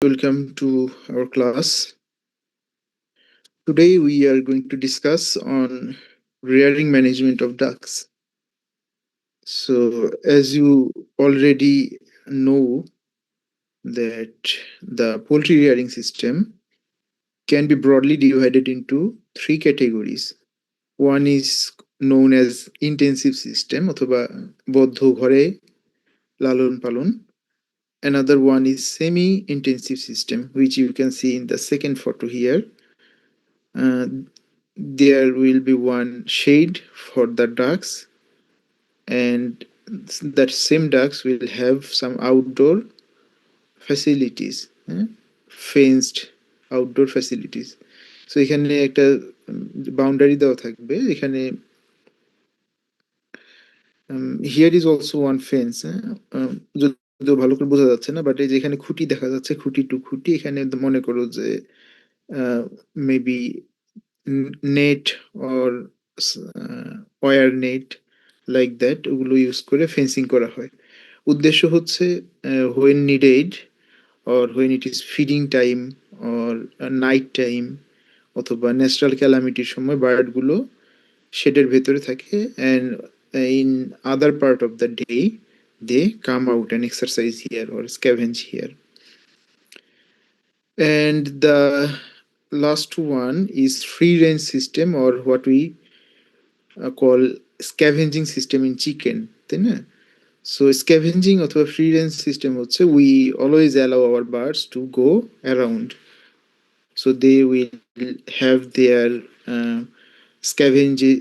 welcome to our class. Today we are going to discuss on rearing management of ducks. So as you already know that the poultry rearing system can be broadly divided into three categories. One is known as intensive system অথবা বদ্ধ ঘরে লালন পালন. Another one is semi-intensive system, which you can see in the second photo here. There will be one shade for the ducks, and that same ducks will have some outdoor facilities, fenced outdoor facilities. So এখানে একটা boundary দেওয়া থাকবে এখানে. Here is also one fence, যদিও ভালো করে বোঝা যাচ্ছে না, বাট এই যে এখানে খুঁটি দেখা যাচ্ছে, খুঁটি টু খুঁটি, এখানে মনে করো যে maybe net or wire net like that, ওগুলো ইউজ করে ফেন্সিং করা হয়। উদ্দেশ্য হচ্ছে when needed or when it is feeding time or night time অথবা ন্যাচারাল ক্যালামিটির সময় বার্ডগুলো শেডের ভেতরে থাকে, and in other part of the day they come out and exercise here or scavenge here. And the last one is free range system, or what we call scavenging system in chicken, তাই না? So scavenging অথবা free range system হচ্ছে we always allow our birds to go around, so they will have their scavenge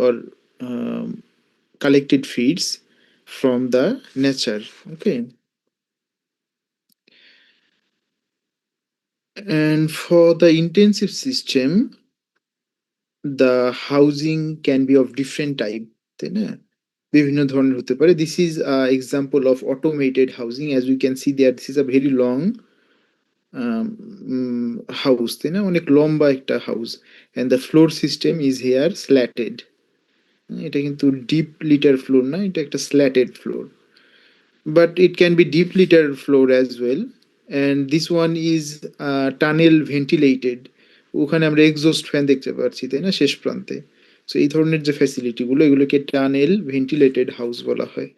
or collected feeds from the nature. Okay. And for the intensive system, the housing can be of different type, তাই না? বিভিন্ন ধরনের হতে পারে. This is an example of automated housing. As we can see there, this is a very long house, তাই না? অনেক লম্বা একটা house, and the floor system is here slatted. এটা কিন্তু ডিপ লিটার ফ্লোর না, এটা একটা স্ল্যাটেড floor, but it can be deep litter floor as well. And this one is tunnel ventilated. ওখানে আমরা এক্সস্ট ফ্যান দেখতে পাচ্ছি, তাই না, শেষ প্রান্তে। সো এই ধরনের যে ফ্যাসিলিটিগুলো, এগুলোকে টানেল ভেন্টিলেটেড হাউস বলা হয়।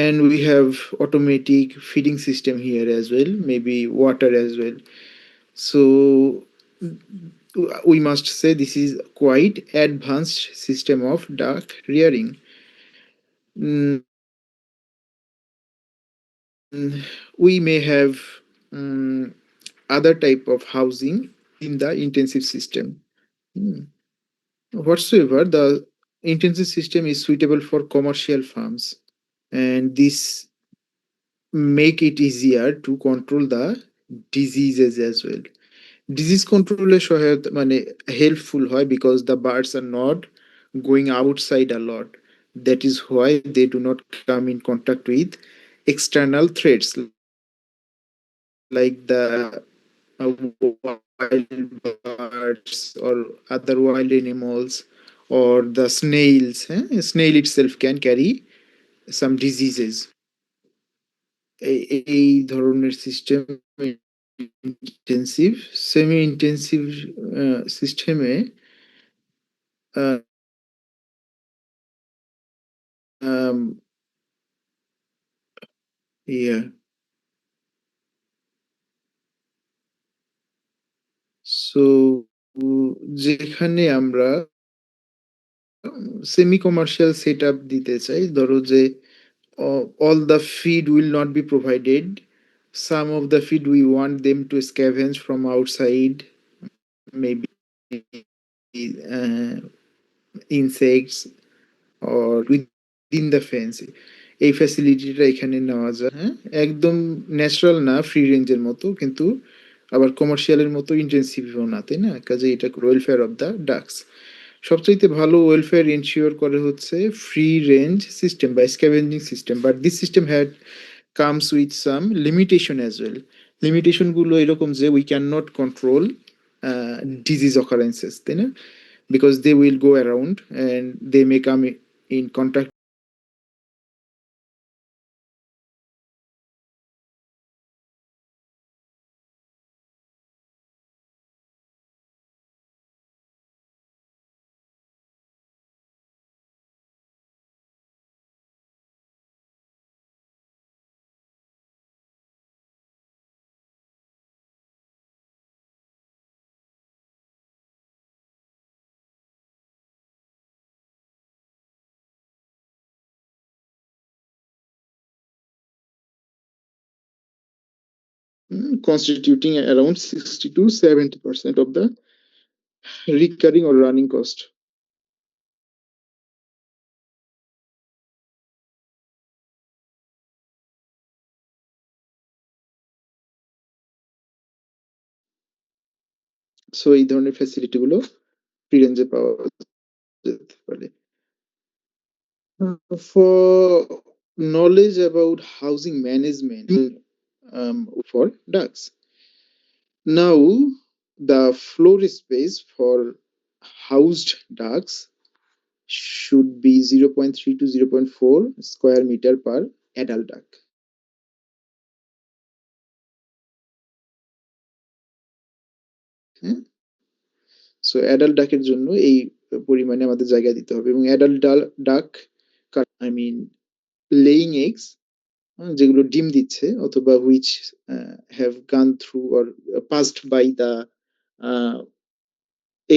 And we have automatic feeding system here as well, maybe water as well. So we must say this is quite advanced system of duck rearing. We may have other type of housing in the intensive system. Whatsoever, the intensive system is suitable for commercial farms, and this make it easier to control the diseases as well. Disease control সহায়তা মানে helpful হয় because the birds are not going outside a lot. That is why they do not come in contact with external threats like the wild birds or other wild animals or the snails. Snail itself can carry some diseases. এই ধরনের system intensive, semi intensive সিস্টেমে yeah so যেখানে আমরা semi commercial set up দিতে চাই, ধরো যে all the feed will not be provided. Some of the feed we want them to scavenge from outside, maybe uh, insects or within the fence. এই ফ্যাসিলিটিটা এখানে নেওয়া যায়। হ্যাঁ, একদম ন্যাচারাল না, ফ্রি রেঞ্জের মতো, কিন্তু আবার কমার্শিয়ালের মতো ইন্টেন্সিভও না, তাই না? কাজে এটা ওয়েলফেয়ার অফ দ্য ডাকস। সবচাইতে ভালো ওয়েলফেয়ার ইনশিওর করে হচ্ছে ফ্রি রেঞ্জ সিস্টেম বা scavenging system, but this system had comes with some limitation as well. লিমিটেশনগুলো এরকম যে we can not control disease occurrences, তাই না? Because they will go around and they may come in contact constituting around 60 to 70% of the recurring or running cost. So এই ধরনের facility গুলো free রেঞ্জে পাওয়া যেতে পারে। For knowledge about housing management for ducks. Now, the floor space for housed ducks should be 0.3 to 0.4 square meter per adult duck. হ্যাঁ, so adult ডাকের জন্য এই পরিমাণে আমাদের জায়গা দিতে হবে এবং অ্যাডাল্ট ডাক আই মিন লেইং এগস যেগুলো ডিম দিচ্ছে অথবা which have gone through or passed by the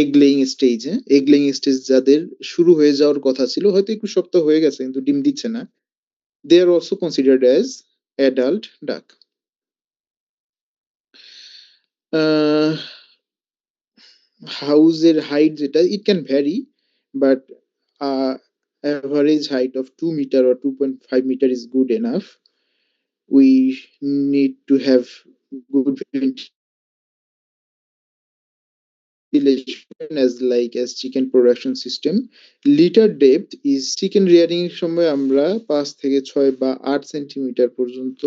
egg laying stage. হ্যাঁ, এগ লেইং স্টেজ যাদের শুরু হয়ে যাওয়ার কথা ছিল, হয়তো একটু সপ্তাহ হয়ে গেছে কিন্তু ডিম দিচ্ছে না, they are also considered as adult duck. হাউসের হাইট যেটা it can vary, but average height of 2 meter or 2.5 meter is good enough. We need to have good ventilation as chicken production system. Litter depth is chicken rearing এর সময় আমরা 5 থেকে 6 বা 8 centimetre পর্যন্ত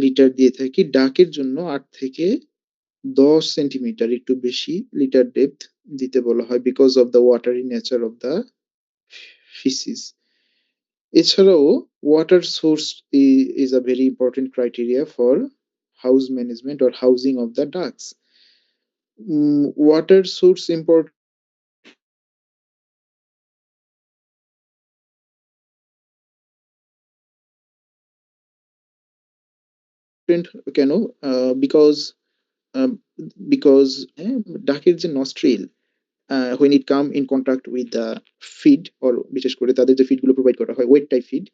litre দিয়ে থাকি। ডাকের জন্য 8 থেকে 10 সেন্টিমিটার একটু বেশি লিটার ডেপথ দিতে বলা হয় because of the watery nature of the faeces. এছাড়াও water source is a very important criteria for house management or housing of the ducks. Water source important কেন? বিকজ বিকজ ডাকের যে nostril when it come in contact with the feed or বিশেষ করে তাদের যে feed গুলো provide করা হয় wet type feed,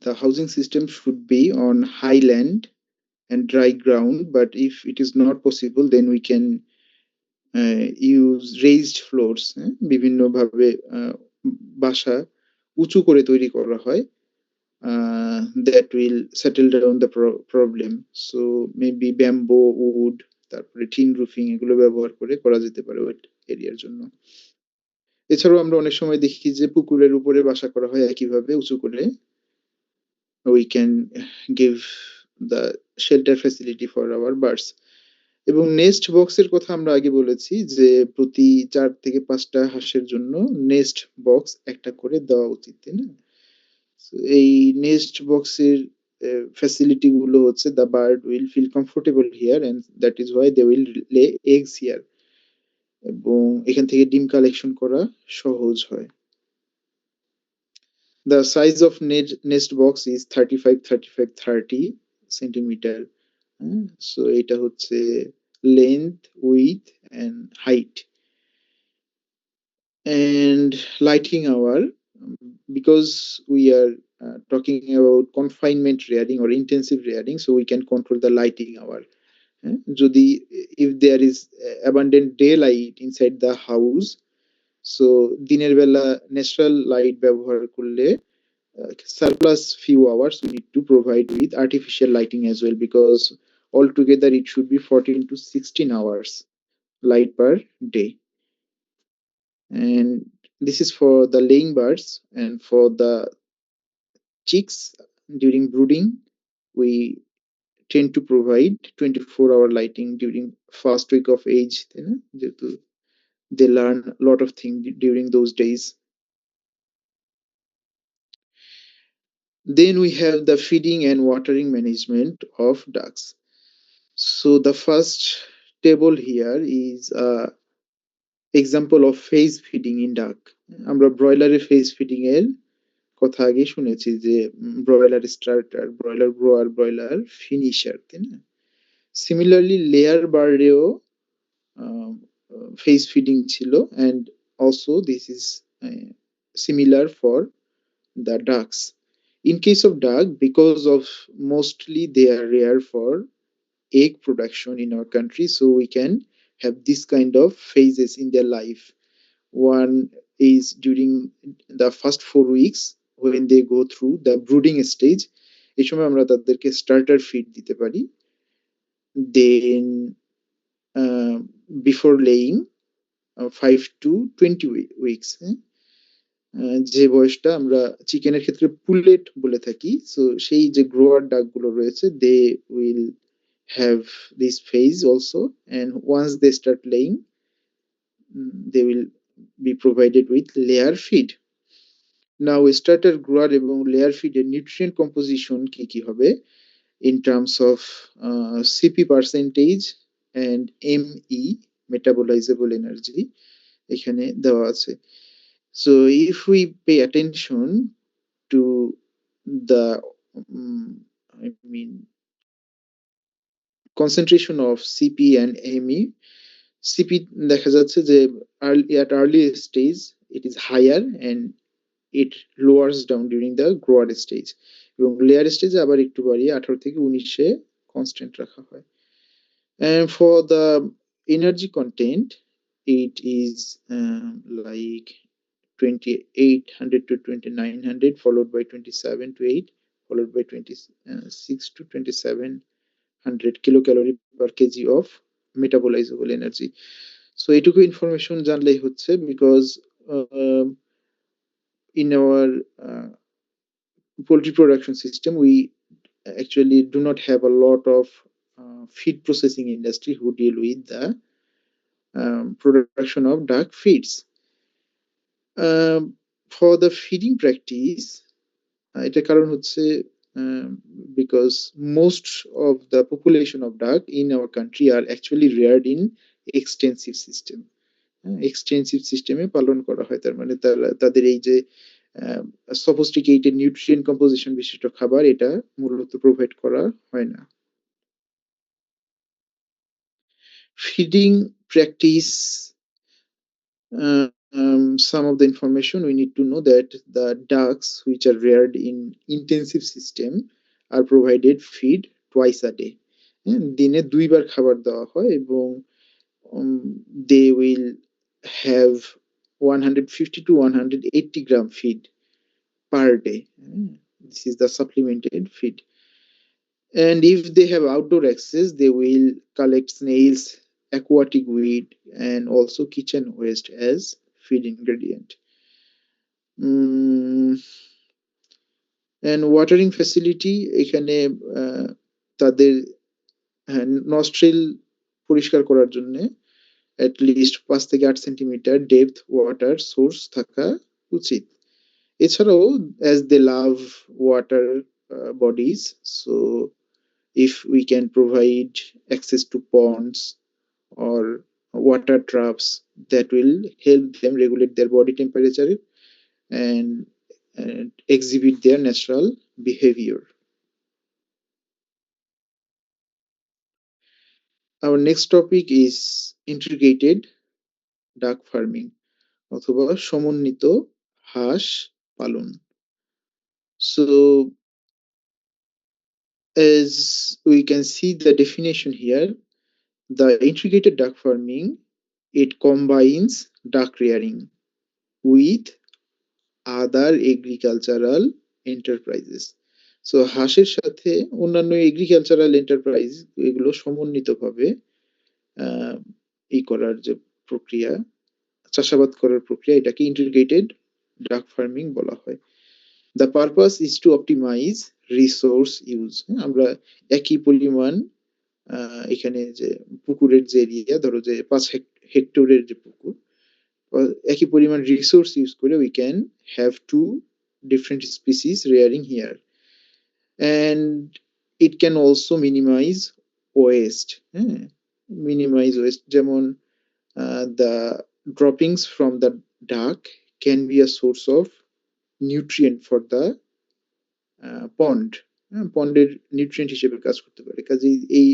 the housing system should be on highland and dry ground, but if it is not possible, then we can use raised floors। বিভিন্ন ভাবে বাসা উঁচু করে তৈরি করা হয়, that will settle down the problem, so maybe bamboo wood, তারপরে tin roofing এগুলো ব্যবহার করে করা যেতে পারে ওই এরিয়ার জন্য। এছাড়াও আমরা অনেক সময় দেখি যে পুকুরের উপরে বাসা করা হয় একইভাবে উঁচু করে। we can give the shelter facility for our birds। এবং নেস্ট বক্সের কথা আমরা আগে বলেছি যে প্রতি ৪ থেকে ৫টা হাঁসের জন্য নেস্ট বক্স একটা করে দেওয়া উচিত, তাই না? So, এই নেস্ট বক্সের ফ্যাসিলিটি গুলো হচ্ছে the bird will feel comfortable here and that is why they will lay eggs here, এবং এখান থেকে ডিম কালেকশন করা সহজ হয়। The size of nest box is 35-35-30 centimeter. So এটা হচ্ছে length, width and height। And lighting hour, because we are talking about confinement rearing or intensive rearing, so we can control the lighting hour। যদি if there is abundant daylight inside the house, so দিনের বেলা natural light ব্যবহার করলে surplus few hours we need to provide with artificial lighting as well, because altogether it should be 14 to 16 hours light per day। And this is for the laying birds, and for the chicks during brooding we tend to provide 24-hour lighting during first week of age, যেহেতু they learn a lot of things during those days। Then we have the feeding and watering management of ducks। So the first table here is a example of phase feeding in duck। আমরা ব্রয়লারের phase feeding এর কথা আগে শুনেছি যে broiler starter, broiler grower, broiler finisher, তাই না? Similarly layer বার্ডেও phase feeding ছিল, and also this is similar for the ducks। In case of duck, because of mostly they are rare for egg production in our country, so we can have this kind of phases in their life। One is during the first 4 weeks when they go through the brooding stage, এই সময় আমরা তাদেরকে starter feed দিতে পারি। Then before laying 5 to 20 weeks, যে বয়সটা আমরা চিকেনের ক্ষেত্রে পুলেট বলে থাকি, সো সেই যে গ্রোয়ার ডাক গুলো রয়েছে they will have this phase also, and once they start laying they will be provided with layer feed। Now starter grower এবং layer feed এর nutrient composition কি কি হবে in terms of CP percentage and ME metabolizable energy এখানে দেওয়া আছে। So if we pay attention to the I mean concentration of CP and ME, CP দেখা যাচ্ছে যে at early stage it is higher and it lowers down during the grower stage, এবং layer স্টেজে আবার একটু বাড়িয়ে 18 থেকে 19-এ কনস্ট্যান্ট রাখা হয়। And for the energy content it is like 2800 to 2900, followed by 27 to 8, followed by 26 to 2700 kilocalorie per kg of metabolizable energy। So এটুকু information জানলেই হচ্ছে, because in our poultry production system we actually do not have a lot of feed processing industry who deal with the production of duck feeds। For the feeding practice, এটা কারণ হচ্ছে because most of the population of duck in our country are actually reared in extensive system। Extensive সিস্টেমে পালন করা হয়, তার মানে তাদের এই যে সফিস্টিকেটেড নিউট্রিয়েন্ট কম্পোজিশন বিশিষ্ট খাবার এটা মূলত প্রোভাইড করা হয় না। Feeding practice Some of the information we need to know that the ducks which are reared in intensive system are provided feed twice a day. দিনে দুইবার খাবার দেওয়া হয় এবং they will have 150 to 180 gram feed per day. This is the supplemented feed. And if they have outdoor access, they will collect snails, aquatic weed, and also kitchen waste as feed ingredient. Mm, and watering facility এখানে তাদের nostril পরিষ্কার করার জন্য at least 5 থেকে 8 centimetre depth water source থাকা উচিত। এছাড়াও as they love water bodies, so if we can provide access to ponds or water traps, that will help them regulate their body temperature and, exhibit their natural behavior. Our next topic is integrated duck farming অথবা সমন্বিত হাঁস পালন। So as we can see the definition here, the integrated duck farming, it combines duck rearing with other agricultural enterprises. So হাঁসের সাথে অন্যান্য agricultural enterprise এগুলো সমন্বিতভাবে আহ, করার যে প্রক্রিয়া, চাষাবাদ করার প্রক্রিয়া, এটাকে ইন্টিগ্রেটেড ডাক ফার্মিং বলা হয়। The purpose is to optimise resource use. আমরা একই পরিমাণ এখানে যে পুকুরের যে এরিয়া, ধরো যে 5 হেক্টরের যে পুকুর, একই পরিমাণ রিসোর্স ইউজ করে we can have to different species rearing here, and it can also minimize waste. Minimize waste, যেমন the droppings from the duck can be a source of nutrient for the pond. পন্ডের nutrient হিসেবে কাজ করতে পারে, কাজে এই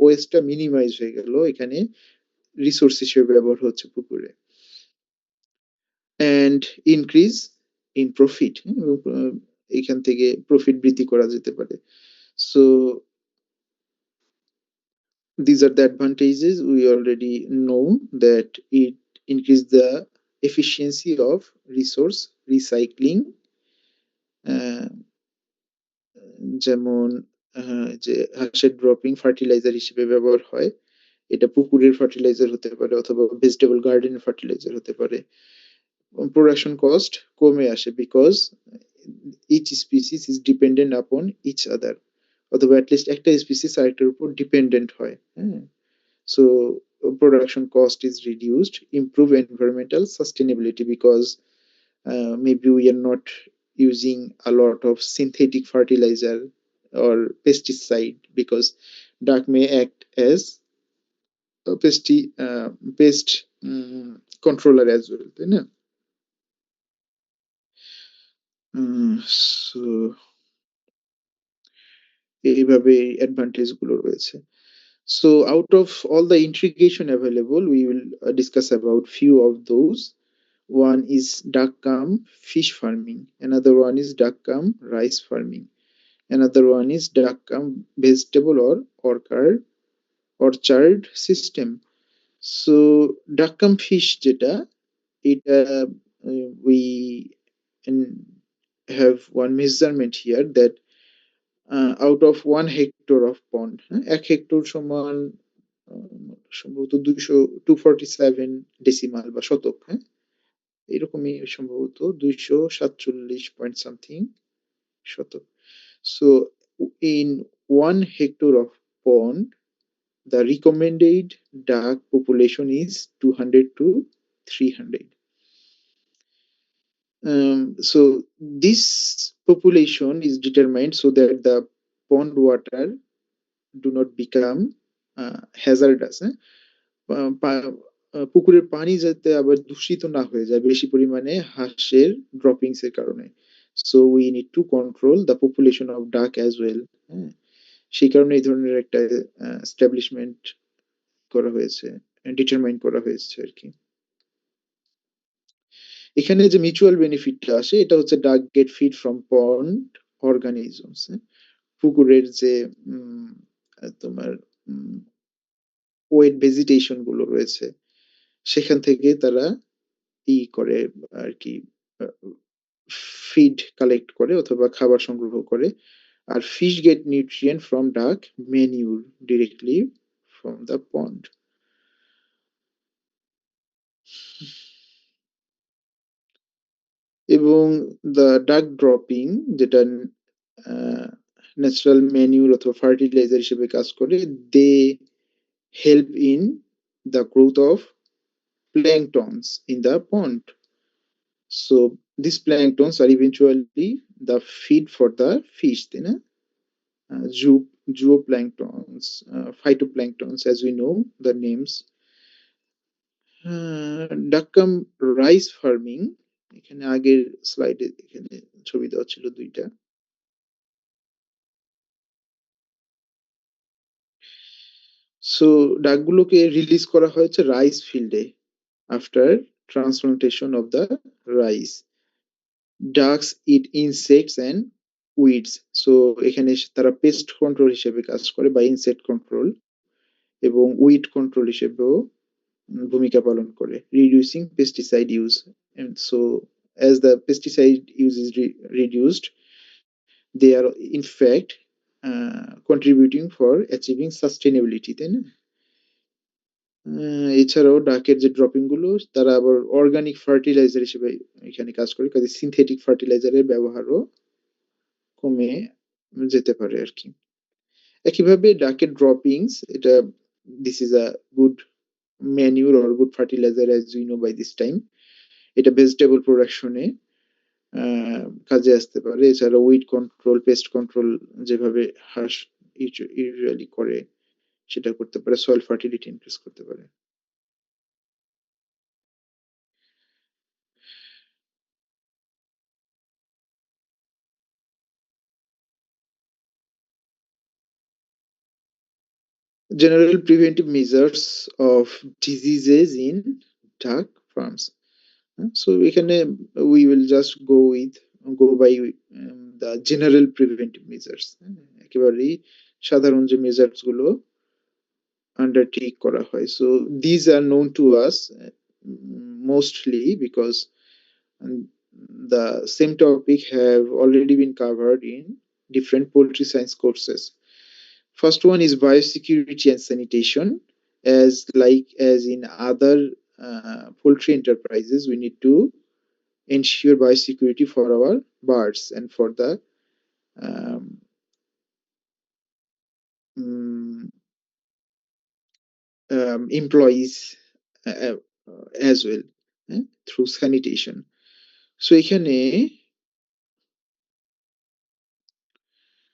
ওয়েস্টটা minimise হয়ে গেল, এখানে রিসোর্স হিসেবে ব্যবহার হচ্ছে পুকুরে। অ্যান্ড ইনক্রিজ ইন প্রফিট, এখান থেকে প্রফিট বৃদ্ধি করা যেতে পারে। So these are the advantages. We already know that it increase the efficiency of resource recycling, যেমন যে হাঁসের ড্রপিং ফার্টিলাইজার হিসেবে ব্যবহার হয়, এটা পুকুরের ফার্টিলাইজার হতে পারে অথবা ভেজিটেবল গার্ডেনের ফার্টিলাইজার হতে পারে। প্রোডাকশন কস্ট কমে আসে because each species is dependent upon each other, অথবা অ্যাটলিস্ট একটা স্পিসিস আরেকটার উপর ডিপেন্ডেন্ট হয়। So production cost is reduced, improve environmental sustainability because maybe we are not using a lot of synthetic fertilizer or pesticide, because duck may act as a pest controller as well, তাই না? So এইভাবে advantage গুলো রয়েছে। So out of all the integration available, we will discuss about few of those. One is duck cum fish farming, another one is duck cum rice farming, another one is duck cum vegetable or orchard system. So duck cum fish যেটা, এটা we have one measurement here that out of 1 hectare of pond, 1 hectare সমান সম্ভবত 247 decimal বা শতক, এরকমই সম্ভবত 247 point something শতক। So in 1 hectare of pond, the recommended duck population is 200 to 300. So this population is determined so that the pond water do not become hazardous. পুকুরের পানি যাতে আবার দূষিত না হয়ে যায় বেশি পরিমাণে হাঁসের ড্রপিংস এর কারণে। So we need to control the population of ডাক অ্যাজ ওয়েল। সেই কারণে এই ধরনের একটা এস্টাবলিশমেন্ট করা হয়েছে, ডিটারমাইন করা হয়েছে আর কি। এখানে যে মিউচুয়াল বেনিফিটটা আসে এটা হচ্ছে duck get feed from pond organisms, পুকুরের যে উম, তোমার ওয়েট ভেজিটেশন গুলো রয়েছে সেখান থেকে তারা করে আর কি ফিড কালেক্ট করে অথবা খাবার সংগ্রহ করে। আর ফিশ গেট নিউট্রিয়েন্ট ফ্রম ডাক manure directly from the pond. এবং দ্য ডাক ড্রপিং, যেটা ন্যাচারাল ম্যানিউর অথবা ফার্টিলাইজার হিসেবে কাজ করে, they help in the growth of planktons in the pond. So these planktons are eventually the feed for the fish, তাই না? Zooplanktons, phytoplanktons, as we know the names. Duck cum rice farming, এখানে আগের স্লাইডে এখানে ছবি দেওয়া ছিল দুইটা। সো ডাকগুলোকে রিলিজ করা হয়েছে রাইস ফিল্ডে after transplantation of the rice. Ducks it insects and weeds. So এখানে তারা পেস্ট কন্ট্রোল হিসেবে কাজ করে বা ইনসেক্ট কন্ট্রোল এবং উইড কন্ট্রোল হিসেবেও ভূমিকা পালন করে, reducing pesticide use. And so as the pesticide use is reduced, they are in fact contributing for achieving sustainability, তাই না? এছাড়াও ডাকের যে ড্রপিং গুলো তারা আবার অর্গানিক ফার্টিলাইজার হিসেবে এখানে কাজ করে, কাজে সিনথেটিক ফার্টিলাইজারের ব্যবহারও কমে যেতে পারে আর কি। একইভাবে ডাকের ড্রপিংস, এটা this is a good manure or good fertiliser as we know by this time. এটা ভেজিটেবল প্রোডাকশনে কাজে আসতে পারে। এছাড়া উইড কন্ট্রোল, পেস্ট কন্ট্রোল যেভাবে হাঁস ইউজুয়ালি করে সেটা করতে পারে, সয়েল ফার্টিলিটি ইনক্রিজ করতে পারে। General preventive measures of diseases in duck farms. So এখানে we will just go by the general preventive measures, একেবারেই সাধারণ যে মেজার্স গুলো আন্ডারটেক করা হয়। So these are known to us mostly because um, the same topic have already been covered in different poultry science courses. First one is biosecurity and sanitation. As in other poultry enterprises, we need to ensure biosecurity for our birds and for the um, mm, employees as well, through sanitation. So এখানে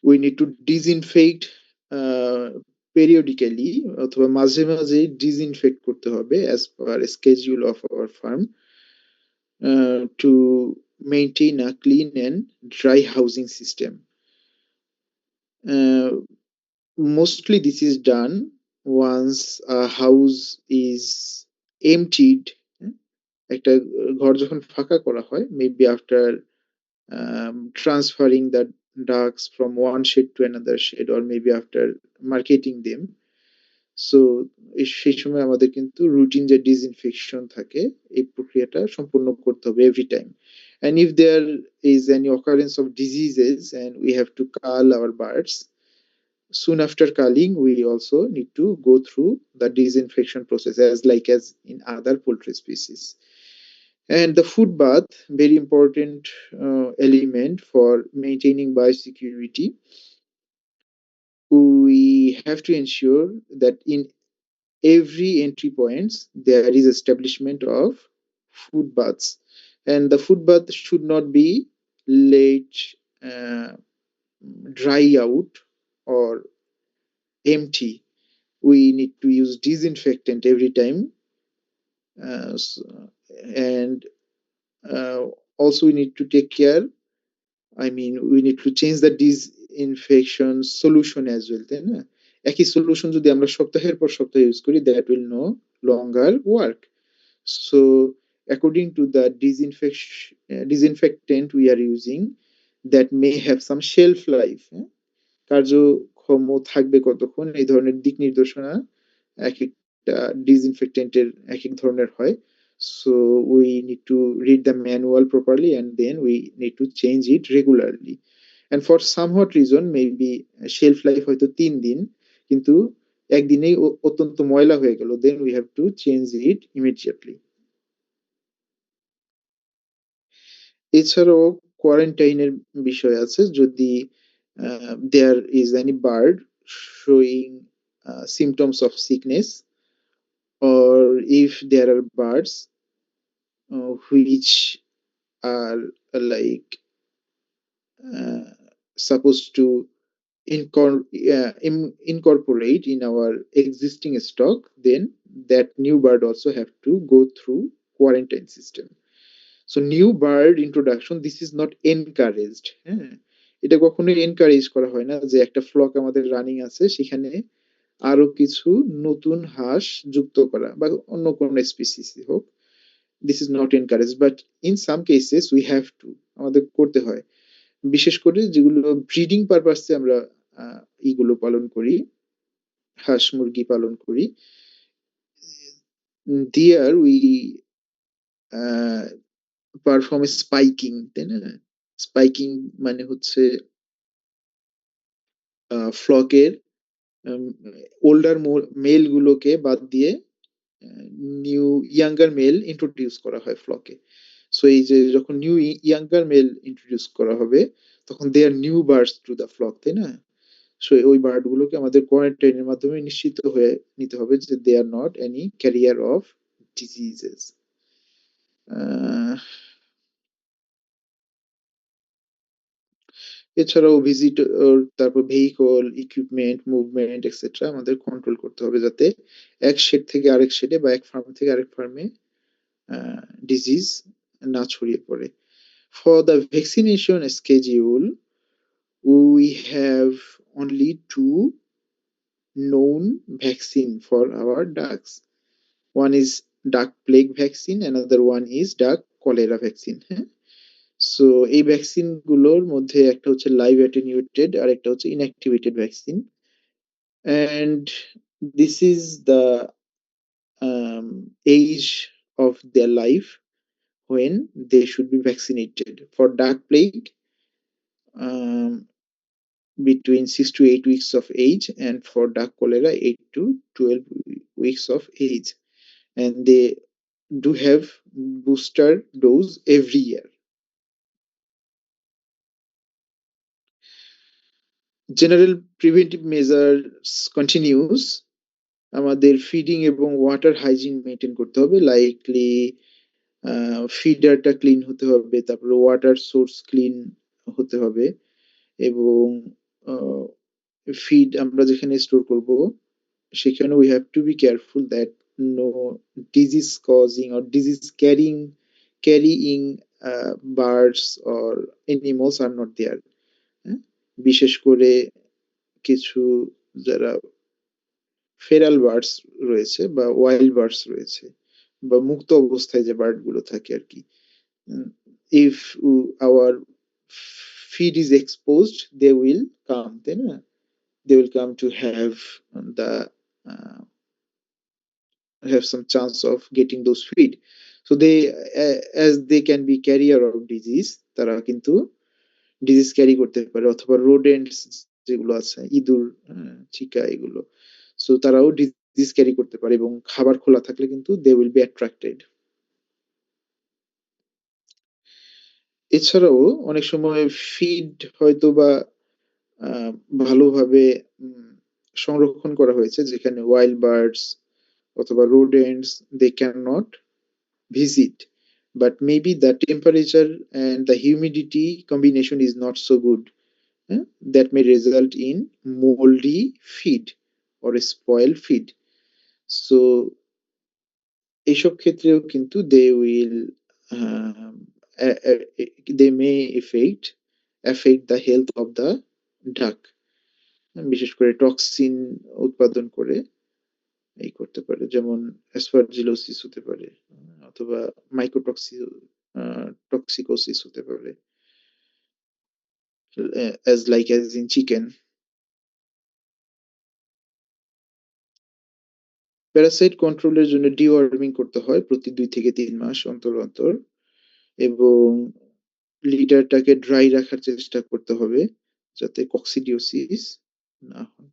we need to disinfect periodically অথবা মাঝে মাঝে disinfect করতে হবে as per schedule of our farm to maintain a clean and dry housing system. Uh, Mostly this is done once a house is emptied, একটা ঘর যখন ফাঁকা করা হয়, maybe after transferring the ducks from one shed to another shed or maybe after marketing them. So সেই সময় আমাদের কিন্তু রুটিন যে ডিসইনফেকশন থাকে এই প্রক্রিয়াটা সম্পূর্ণ করতে হবে every time. And if there is any occurrence of diseases and we have to cull our birds, soon after culling we also need to go through the disinfection process as in other poultry species. And the food bath, very important element for maintaining biosecurity. We have to ensure that in every entry points there is establishment of food baths, and the food bath should not be let uh, dry out or empty. We need to use disinfectant every time, and uh, also we need to take care. I mean, we need to change the disinfection solution as well, তাই না? একই solution যদি আমরা সপ্তাহের পর সপ্তাহ use করি, that will no longer work. So according to the disinfectant we are using, that may have some shelf life. কার্যক্ষম থাকবে কতক্ষণ, এই ধরনের দিক নির্দেশনা এক একটা ডিসইনফেক্টেন্টের এক এক ধরনের হয়। So we need to read the manual properly and then we need to change it regularly. And for somewhat reason maybe shelf life হয়তো 3 দিন, কিন্তু একদিনেই অত্যন্ত ময়লা হয়ে গেল, then we have to change it immediately. এছাড়াও কোয়ারেন্টাইনের বিষয় আছে, যদি there is any bird showing symptoms of sickness, or if there are birds which are like uh, supposed to incorporate in our existing stock, then that new bird also have to go through quarantine system. So new bird introduction, this is not encouraged। হ্যাঁ, এটা কখনোই encourage করা হয় না যে একটা flock আমাদের running আছে সেখানে আরো কিছু নতুন হাঁস যুক্ত করা বা অন্য কোন স্পিসিস হোক, this is not encourage, but in some cases we have two, আমাদের করতে হয়। বিশেষ করে যেগুলো ব্রিডিং পারপাসে আমরা ইগুলো পালন করি, হাঁস মুরগি পালন করি, দেয়ার উই পারফর্ম স্পাইকিং, তাই না? স্পাইকিং মানে হচ্ছে ফ্লকের ওল্ডার মেল গুলোকে বাদ দিয়ে নিউ ইয়াঙ্গার মেল ইন্ট্রোডিউস করা হয় ফ্লকে। সো এই যে যখন নিউ ইয়াঙ্গার মেল ইন্ট্রোডিউস করা হবে তখন they are new birds to the flock, তাই না? সো ওই বার্ড গুলোকে আমাদের কোয়ারেন্টাইনের মাধ্যমে নিশ্চিত হয়ে নিতে হবে যে they are not any carrier of diseases. এছাড়াও ভিজিটর, তারপর ভেহিকল, ইকুইপমেন্ট, মুভমেন্ট এক্সেট্রা আমাদের কন্ট্রোল করতে হবে যাতে এক শেড থেকে আরেক শেডে বা এক ফার্ম থেকে আরেক ফার্মে ডিজিজ না ছড়িয়ে পড়ে। For the vaccination schedule, we have only two known vaccine for our ducks. One is duck plague vaccine, another one is duck cholera vaccine. হ্যাঁ, সো এই ভ্যাকসিন গুলোর মধ্যে একটা হচ্ছে লাইভ অ্যাটেনিউটেড আর একটা হচ্ছে inactivated vaccine, and this is the age of their life when they should be vaccinated. For duck plague, um, between 6 to 8 weeks of age, and for duck cholera 8 to 12 weeks of age, and they do have booster dose every year. General preventive measures continues, আমাদের feeding এবং water hygiene maintain করতে হবে, likely ফিডারটা clean হতে হবে, তারপরে water source clean হতে হবে, এবং ফিড আমরা যেখানে স্টোর করব সেখানে we have to be careful that no disease causing or disease carrying birds or animals are not there। বিশেষ করে কিছু যারা ফেরাল বার্ডস রয়েছে বা ওয়াইল্ড বার্ডস রয়েছে বা মুক্ত অবস্থায় যে বার্ড গুলো থাকে আর কি, if our feed is exposed they will come, তাই না? They will come to the uh, have some chance of getting those feed. So they as they can be carrier of disease, তারা কিন্তু disease carry করতে পারে, অথবা রোডেন্টস যেগুলো আছে ইঁদুর, চিকা, এগুলো, সো তারাও ডিজিজ ক্যারি করতে পারে এবং খাবার খোলা থাকলে কিন্তু দে উইল বি অ্যাট্রাক্টেড। এছাড়াও অনেক সময় ফিড হয়তো বা ভালোভাবে সংরক্ষণ করা হয়েছে যেখানে ওয়াইল্ড বার্ডস অথবা rodents they cannot visit, but maybe the temperature and the humidity combination is not so good, that may result in moldy feed or a spoiled feed. So এইসব ক্ষেত্রেও কিন্তু um, they may affect the health of the duck, বিশেষ করে toxin উৎপাদন করে এই করতে পারে, যেমন অ্যাসপারজিলোসিস হতে পারে অথবা মাইক্রোটক্সি টক্সিকোসিস হতে পারে, as like as in chicken. Parasite কন্ট্রোলের জন্য ডিওয়ার্মিং করতে হয় প্রতি 2 থেকে 3 মাস অন্তর অন্তর, এবং লিটারটাকে ড্রাই রাখার চেষ্টা করতে হবে যাতে কক্সিডিওসিস না হয়।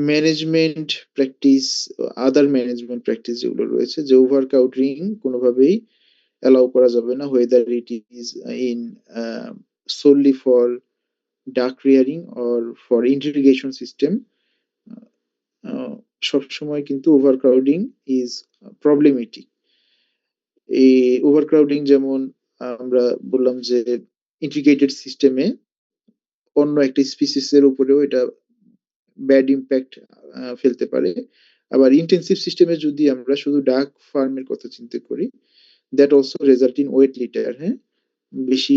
ম্যানেজমেন্ট প্র্যাকটিস, আদার ম্যানেজমেন্ট প্র্যাকটিস যেগুলো রয়েছে, যে ওভার কাউডারিং কোনোভাবেই অ্যালাউ করা যাবে না, whether it is in solely for duck rearing or for irrigation system. সবসময় কিন্তু ওভারক্রাউডিং ইজ প্রবলেমেটিক। এই ওভারক্রাউডিং যেমন আমরা বললাম যে ইন্টিগ্রেটেড সিস্টেমে অন্য একটা স্পিসিসের উপরেও এটা ব্যাড ইম্প্যাক্ট ফেলতে পারে। আবার ইন্টেন্সিভ সিস্টেমে যদি আমরা শুধু ডাক ফার্মের কথা চিন্তা করি, that also result in wet litter. হ্যাঁ, বেশি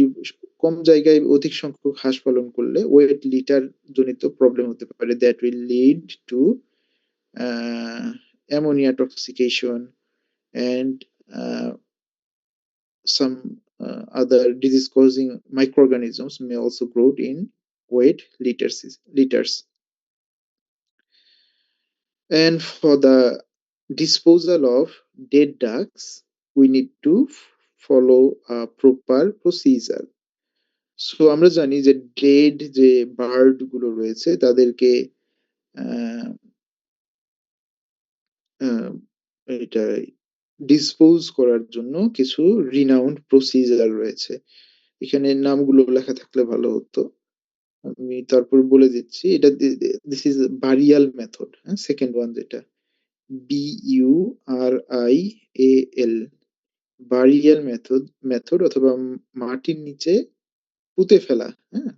কম জায়গায় অধিক সংখ্যক হাঁস পালন করলে ওয়েট লিটার জনিত প্রবলেম হতে পারে, that will lead to ammonia toxication and some other disease causing microorganisms may also grow in wet litters. And for the disposal of dead ducks, we need to follow a proper procedure. So আমরা জানি যে dead যে bird গুলো রয়েছে তাদেরকে আহ, আহ, এটা dispose করার জন্য কিছু রিনাউন্ড প্রসিজার রয়েছে। এখানে নামগুলো লেখা থাকলে ভালো হতো, আমি তারপর বলে দিচ্ছি। এটা দিস ইজ বারিয়াল মেথড, হ্যাঁ, সেকেন্ড ওয়ান যেটা BURIAL, বারিয়াল মেথড অথবা মাটির নিচে পুঁতে ফেলা। হ্যাঁ,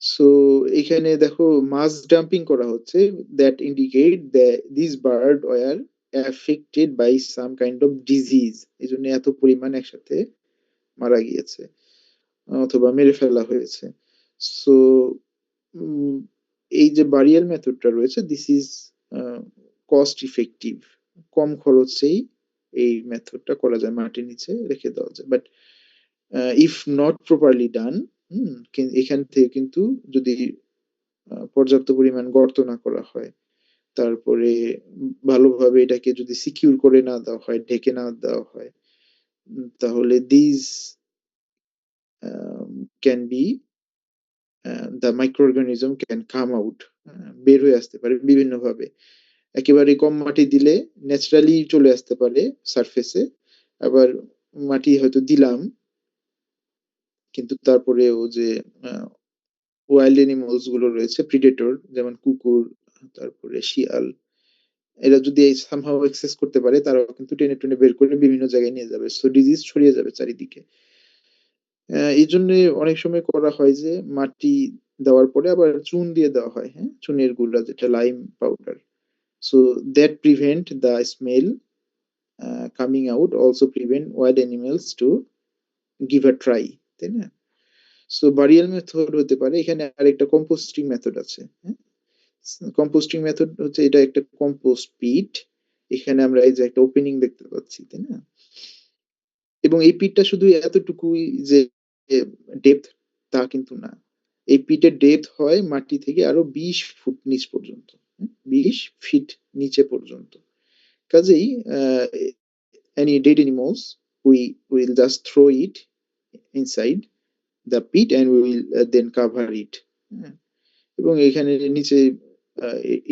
সো এখানে দেখো মাস ডাম্পিং করা হচ্ছে, that indicate this bird were affected by some kind of disease, এই জন্য এত পরিমাণ একসাথে মারা গিয়েছে অথবা মেরে ফেলা হয়েছে। সো এই যে বারিয়াল মেথডটা রয়েছে, দিস ইজ কস্ট ইফেক্টিভ, কম খরচেই এই মেথডটা করা যায়, মাটির নিচে রেখে দেওয়া যায়। বাট ইফ নট প্রপারলি ডান, এখান থেকে কিন্তু যদি পর্যাপ্ত পরিমাণ গর্ত না করা হয়, তারপরে ভালোভাবে এটাকে যদি সিকিউর করে না দেওয়া হয়, ঢেকে না দেওয়া হয়, তাহলে this can be the microorganism can come out, বের হয়ে আসতে পারে বিভিন্ন ভাবে। একেবারে কম মাটি দিলে ন্যাচারালি চলে আসতে পারে সারফেসে, আবার মাটি হয়তো দিলাম কিন্তু তারপরে ও যে ওয়াইল্ড এনিমালস গুলো রয়েছে প্রিডেটর, যেমন কুকুর, তারপরে শিয়াল, এরা যদি সামহাও এক্সেস করতে পারে, তারাও কিন্তু টেনে টেনে বের করে বিভিন্ন জায়গায় নিয়ে যাবে, সো ডিজিজ ছড়িয়ে যাবে চারিদিকে। এই জন্য অনেক সময় করা হয় যে মাটি দেওয়ার পরে আবার চুন দিয়ে দেওয়া হয়, হ্যাঁ, চুনের গুঁড়া যেটা lime powder, so that prevent the smell coming out, also prevent wild animals to give a try, তাই না? সো বারিয়াল মেথড হতে পারে। এখানে আরেকটা কম্পোস্টিং মেথড আছে, হ্যাঁ, কম্পোস্টিং মেথড হচ্ছে এটা একটা কম্পোস্ট পিট, এখানে আমরা এই যে একটা ওপেনিং দেখতে পাচ্ছি, তাই না? এবং এই পিটটা শুধু এতটুকুই যে ডেপথ তা কিন্তু না, এই পিটের ডেপথ হয় মাটি থেকে আরো 20 ফুট নিচ পর্যন্ত, 20 ফিট নিচে পর্যন্ত। কাজেই any dead animals, we will just throw it inside the pit and we will then cover it. এবং এখানে নিচে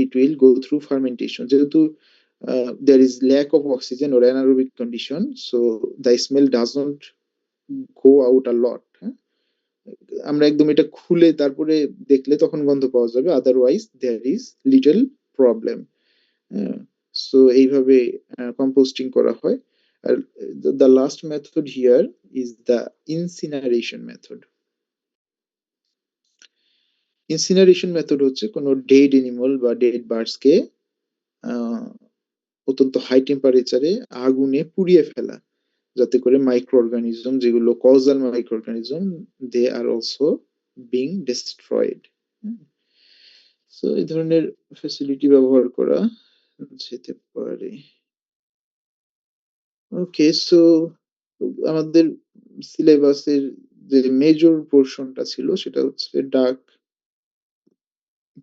it will go through fermentation, যেহেতু there is lack of oxygen or anaerobic condition, so the smell doesn't go out a lot. আমরা একদম এটা খুলে তারপরে দেখলে তখন গন্ধ পাওয়া যাবে, otherwise there is little problem. So এইভাবে কম্পোস্টিং করা হয়। আর the last method here is the incineration method. Incineration method হচ্ছে কোনো ডেড এনিমাল বা ডেড বার্ডস কে অত্যন্ত হাই টেম্পারেচারে আগুনে পুড়িয়ে ফেলা, যাতে করে মাইক্রো অর্গানিজম যেগুলো causal microorganism, they are also being destroyed. So এই ধরনের ফ্যাসিলিটি ব্যবহার করা যেতে পারে। ওকে, সো আমাদের সিলেবাসের যে মেজর পোরশনটা ছিল সেটা হচ্ছে ডাক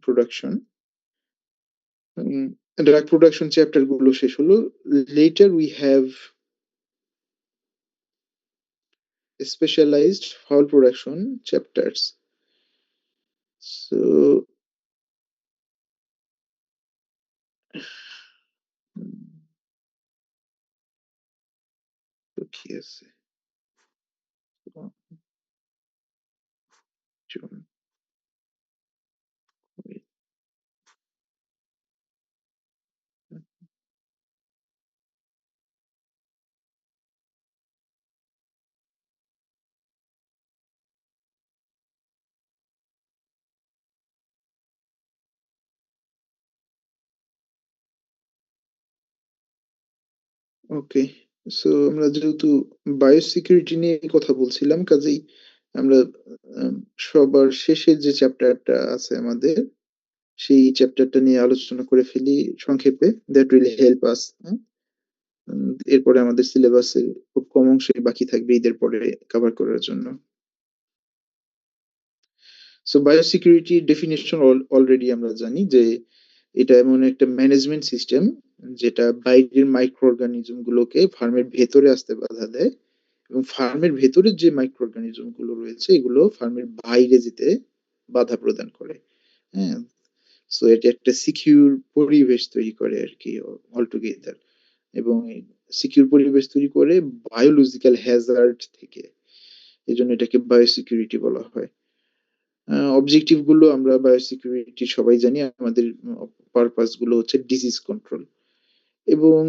প্রোডাকশন। ডাক প্রোডাকশন চ্যাপ্টার গুলো শেষ হলো। Later we have specialised fowl production chapters. So কি আছে? ওকে, সো আমরা যেহেতু বায়োসিকিউরিটি নিয়ে কথা বলছিলাম, কাজেই আমরা আম, সবার শেষে যে চ্যাপ্টারটা আছে আমাদের, সেই চ্যাপ্টারটা নিয়ে আলোচনা করে ফেলি সংক্ষেপে। That will help us. এরপরে আমাদের সিলেবাসে খুব কম অংশই বাকি থাকবে ঈদের পরে কভার করার জন্য। সো বায়োসিকিউরিটি ডেফিনেশন অলরেডি আমরা জানি যে এটা এমন একটা ম্যানেজমেন্ট সিস্টেম যেটা বাইরের মাইক্রো অর্গানিজম গুলোকে ফার্মের ভেতরে আসতে বাধা দেয়, এবং ফার্মের ভেতরে যে মাইক্রো অর্গানিজম গুলো রয়েছে এগুলো ফার্মের বাইরে যেতে বাধা প্রদান করে। হ্যাঁ, সো এটা একটা সিকিউর পরিবেশ তৈরি করে আর কি, অলটুগেদার। এবং সিকিউর পরিবেশ তৈরি করে বায়োলজিক্যাল হ্যাজার্ড থেকে। এই জন্য এটাকে বায়োসিকিউরিটি বলা হয়। অবজেক্টিভ গুলো আমরা বায়োসিকিউরিটি সবাই জানি, আমাদের পারপাস গুলো হচ্ছে ডিজিজ কন্ট্রোল। এবং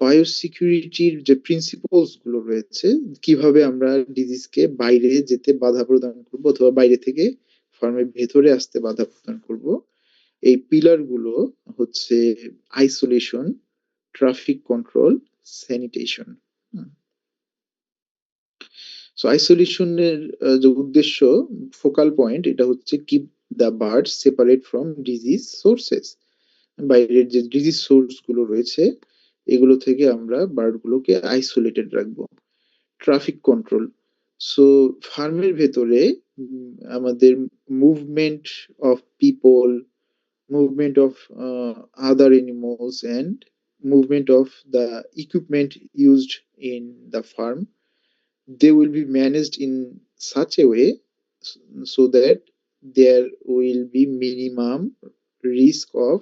বায়োসিকিউরিটির যে প্রিন্সিপলস গুলো রয়েছে, কিভাবে আমরা ডিজিজকে বাইরে যেতে বাধা প্রদান করব অথবা বাইরে থেকে ফার্মের ভেতরে আসতে বাধা প্রদান করব, এই পিলার গুলো হচ্ছে isolation, traffic control, sanitation. So আইসোলেশনের যে উদ্দেশ্য, ফোকাল পয়েন্ট, এটা হচ্ছে keep the bird separate from disease sources. বাইরের যে ডিজিজ সোর্স গুলো রয়েছে এগুলো থেকে আমরা বার্ড গুলোকে আইসোলেটেড রাখবো। ট্রাফিক কন্ট্রোল, সো ফার্মের ভেতরে আমাদের movement of people, movement of other animals, and movement of the equipment used in the farm, they will be managed in such a way so that there will be minimum risk of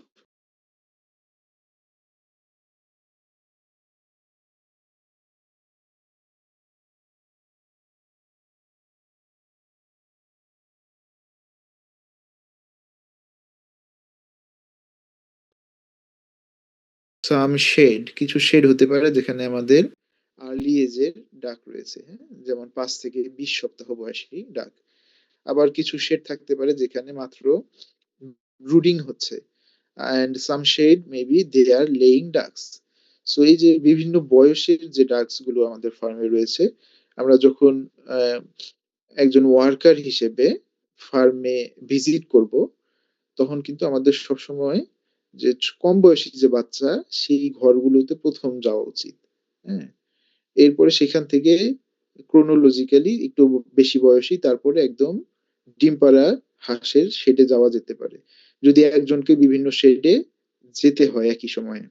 some shed. কিছু shed হতে পারে যেখানে আমাদের early এজের ডাক রয়েছে, হ্যাঁ, যেমন 5 থেকে 20 সপ্তাহ বয়সী ডাক। আবার কিছু শেড থাকতে পারে যেখানে মাত্র ব্রুডিং হচ্ছে, and some shade maybe they are laying ducks. So এই যে বিভিন্ন বয়সের যে ডাকস গুলো আমাদের ফার্মে রয়েছে, আমরা যখন আহ, একজন ওয়ার্কার হিসেবে ফার্মে ভিজিট করব, তখন কিন্তু আমাদের সবসময় যে কম বয়সী যে বাচ্চা, সেই ঘরগুলোতে প্রথম যাওয়া উচিত। হ্যাঁ, এরপরে সেখান থেকে ক্রোনোলজিক্যালি একটু বেশি বয়সী, তারপরে একদম ডিম পাড়া হাঁসের শেডে যাওয়া যেতে পারে, যদি একজনকে বিভিন্ন শেডে যেতে হয় একই সময়ে।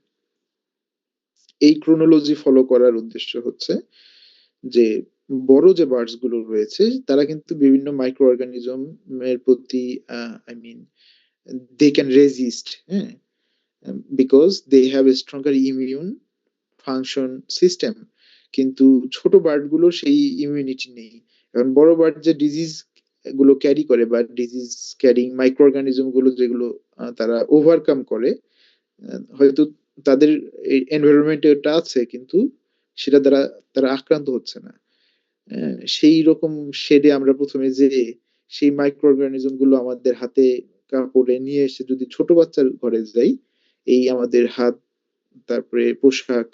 এই ক্রোনোলজি ফলো করার উদ্দেশ্য হচ্ছে যে বড় যে বার্ডস গুলো রয়েছে তারা কিন্তু বিভিন্ন মাইক্রো অর্গানিজম এর প্রতি I mean they can resist, হ্যাঁ, because they have a stronger immune function system. কিন্তু ছোট বার্ড গুলো সেই ইমিউনিটি নেই। কারণ বড় বার্ড যে ডিজিজ গুলো ক্যারি করে বা ডিজিজ ক্যারিং মাইক্রো অর্গানিজম গুলো যেগুলো তারা ওভারকাম করে, হয়তো তাদের এনভায়রনমেন্টে ওটা আছে কিন্তু সেটা দ্বারা তারা আক্রান্ত হচ্ছে না। সেই রকম শেডে আমরা প্রথমে যে সেই মাইক্রো অর্গানিজম গুলো আমাদের হাতে কাপড়ে নিয়ে এসে যদি ছোট বাচ্চার ঘরে যাই, এই আমাদের হাত, তারপরে পোশাক,